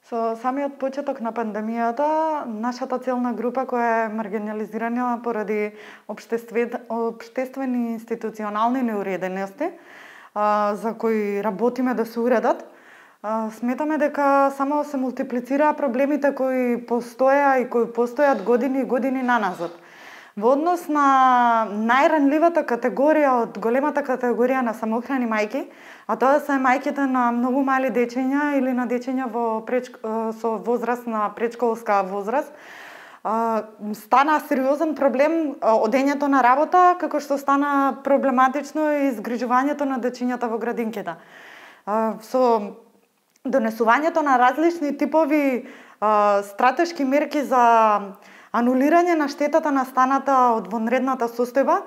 Со самиот почеток на пандемијата, нашата целна група која е маргинализирана поради општествени институционални неуредености, за кои работиме да се уредат, сметаме дека само се мултиплицираа проблемите кои постоја и кои постојат години и години наназад. Во однос на најранливата категорија од големата категорија на самохрани мајки, а тоа се мајките на многу мали дечиња или на дечиња со возраст на претшколска возраст, стана сериозен проблем одењето на работа, како што стана проблематично и згрижувањето на дечињата во градинките. Со донесувањето на различни типови стратешки мерки за анулирање на штетата настаната од вонредната состојба,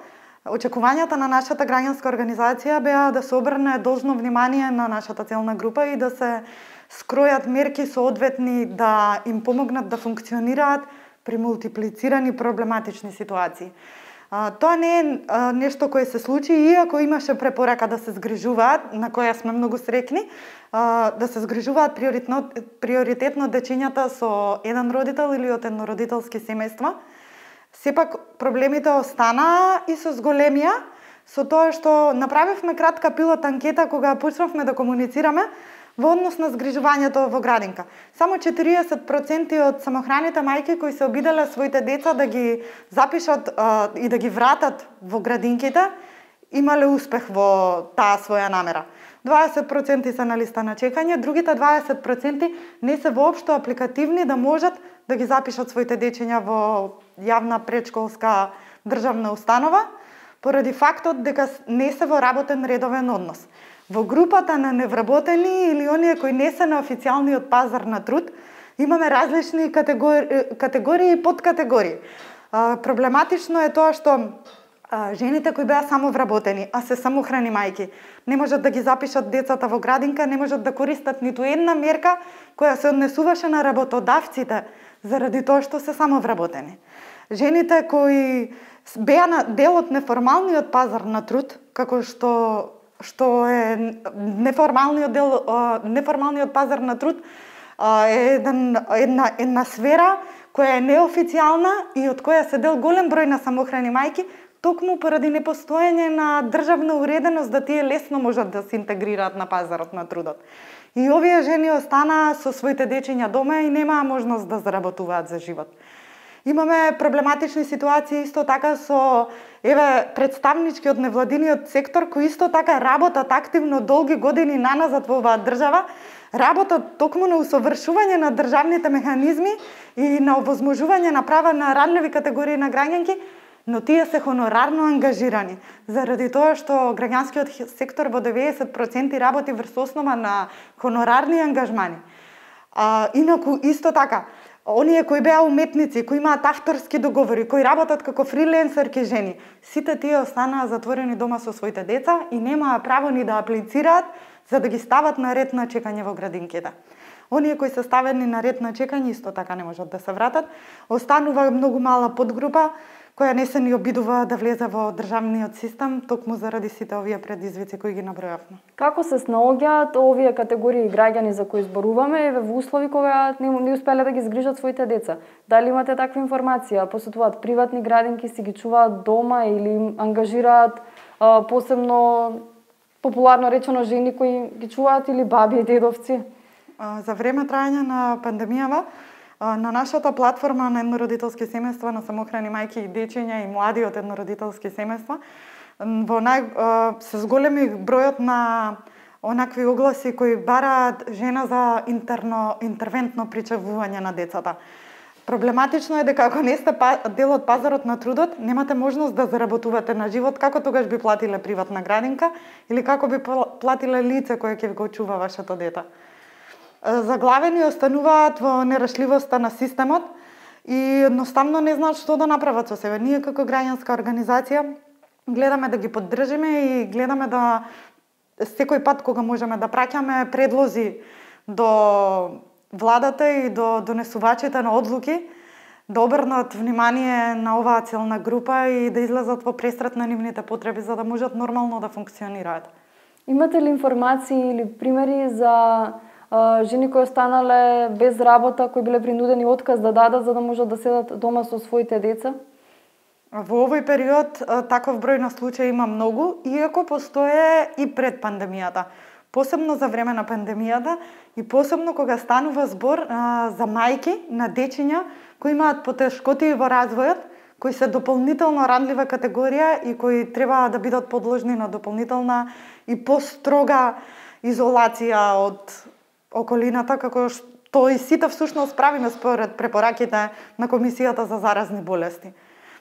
очекувањата на нашата граѓанска организација беа да се обрне должно внимание на нашата целна група и да се скројат мерки соодветни да им помогнат да функционираат при мултиплицирани проблематични ситуации. Тоа не е нешто кое се случи, иако имаше препорака да се згрижуваат, на која сме многу среќни, да се згрижуваат приоритетно дечињата со еден родител или од еднородителски семејства. Сепак проблемите останаа и се зголемија со тоа што направивме кратка пилот анкета кога почнавме да комуницираме во однос на згрижувањето во градинка. Само 40% од самохраните мајки кои се обиделе своите деца да ги запишат и да ги вратат во градинките, имале успех во таа своја намера. 20% се на листа на чекање, другите 20% не се воопшто апликативни да можат да ги запишат своите дечиња во јавна претшколска државна установа, поради фактот дека не се во работен редовен однос. Во групата на невработени или оние кои не се на официјалниот пазар на труд, имаме различни категории и подкатегории. Проблематично е тоа што жените кои беа само вработени, а се самохрани мајки, не можат да ги запишат децата во градинка, не можат да користат ниту една мерка која се однесуваше на работодавците заради тоа што се само вработени. Жените кои беа на дел од неформалниот пазар на труд, како што е неформалниот пазар на труд е една сфера која е неофицијална и од која се дел голем број на самохрани мајки, токму поради непостоење на државна уреденост да тие лесно можат да се интегрираат на пазарот на трудот. И овие жени останаа со своите дечиња дома и немаа можност да заработуваат за живот. Имаме проблематични ситуации исто така со представнички од невладиниот сектор кои исто така работат активно долги години наназад во оваа држава, работат токму на усовршување на државните механизми и на овозможување на права на ранливи категории на граѓанки, но тие се хонорарно ангажирани, заради тоа што граѓанскиот сектор во 90% работи врз основа на хонорарни ангажмани. Инаку исто така, оние кои беа уметници, кои имаат авторски договори, кои работат како фриленсерки жени, сите тие останаа затворени дома со своите деца и немаа право ни да аплицираат за да ги стават на ред на чекање во градинките. Оние кои се ставени на ред на чекање исто така не можат да се вратат. Останува многу мала подгрупа која не се ни обидува да влезе во државниот систем, токму заради сите овие предизвици кои ги набројавме. Како се снаоѓаат овие категории граѓани за кои зборуваме во услови кога не успеле да ги згрижат своите деца? Дали имате таква информација? Посетуваат приватни градинки, си ги чуваат дома или ангажираат посебно популарно речено жени кои ги чуваат или баби и дедовци? За време трајање на пандемијава, на нашата платформа на еднородителски семејства, на самохрани мајки и дечиња и млади од еднородителски семејства, се зголеми бројот на онакви огласи кои бараат жена за интервентно причевување на децата. Проблематично е дека ако не сте дел од пазарот на трудот, немате можност да заработувате на живот, како тогаш би платиле приватна градинка или како би платиле лице кое ќе го чува вашето дете. Заглавени остануваат во нерешливоста на системот и едноставно не знаат што да направат со себе. Ние како граѓанска организација гледаме да ги поддржиме и гледаме да секој пат кога можеме да праќаме предлози до владата и до донесувачите на одлуки да обрнат внимание на оваа целна група и да излезат во пресрет на нивните потреби за да можат нормално да функционираат. Имате ли информации или примери за жени кои останале без работа, кои биле принудени отказ да дадат за да можат да седат дома со своите деца? Во овој период таков број на случаи има многу, иако постоje и пред пандемијата. Посебно за време на пандемијата и посебно кога станува збор за мајки на дечиња кои имаат потешкоти во развојот, кои се дополнително ранлива категорија и кои треба да бидат подложни на дополнителна и построга изолација од околината, како што и сите всушност правиме според препораките на Комисијата за заразни болести.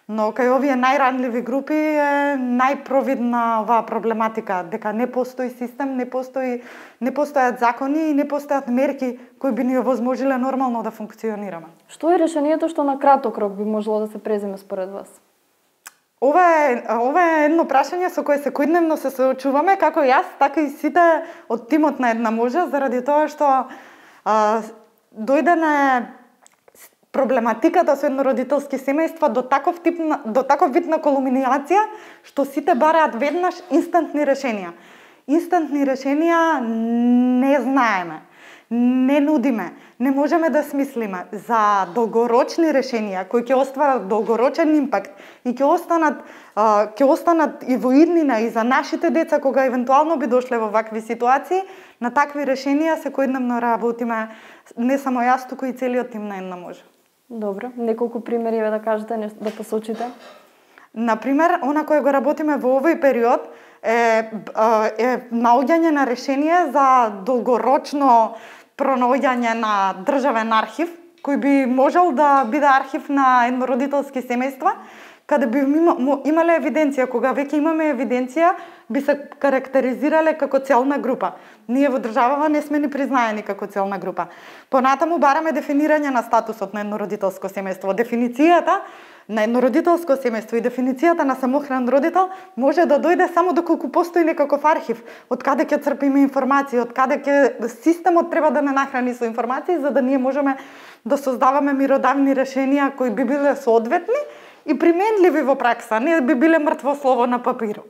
Но кај овие најранливи групи е најпровидна оваа проблематика, дека не постои систем, не постојат закони и не постојат мерки кои би ни овозможиле нормално да функционираме. Што е решението што на краток рок би можело да се преземе според вас? Ова е едно прашање со кое секојдневно се соочуваме, како јас, така и сите од тимот на Една може, заради тоа што дојдене проблематиката со еднородителски семејства до таков вид на кулминација што сите бараат веднаш инстантни решенија. Инстантни решенија не знаеме, не нудиме, не можеме да смислиме за долгорочни решенија кои ќе остварат долгорочен импакт и ќе останат и во иднина и за нашите деца кога евентуално би дошле во вакви ситуации. На такви решенија секојдневно работиме не само јас, туку и целиот тим на Една може. Добро, неколку примери да кажете, да посочите. Например, она кое го работиме во овој период е наоѓање на решение за долгорочно пронаоѓање на државен архив, кој би можел да биде архив на еднородителски семејства, каде би имале евиденција. Кога веќе имаме евиденција, би се карактеризирале како целна група. Ние во државава не сме ни признаени како целна група. Понатаму бараме дефинирање на статусот на еднородителско семејство. Дефиницијата на еднородителско семејство и дефиницијата на самохран родител може да дојде само доколку постои некаков архив, од каде ќе црпиме информации, од каде системот треба да не нахрани со информации, за да ние можеме да создаваме миродавни решенија кои би биле соодветни и применливи во пракса, не би биле мртво слово на папиру.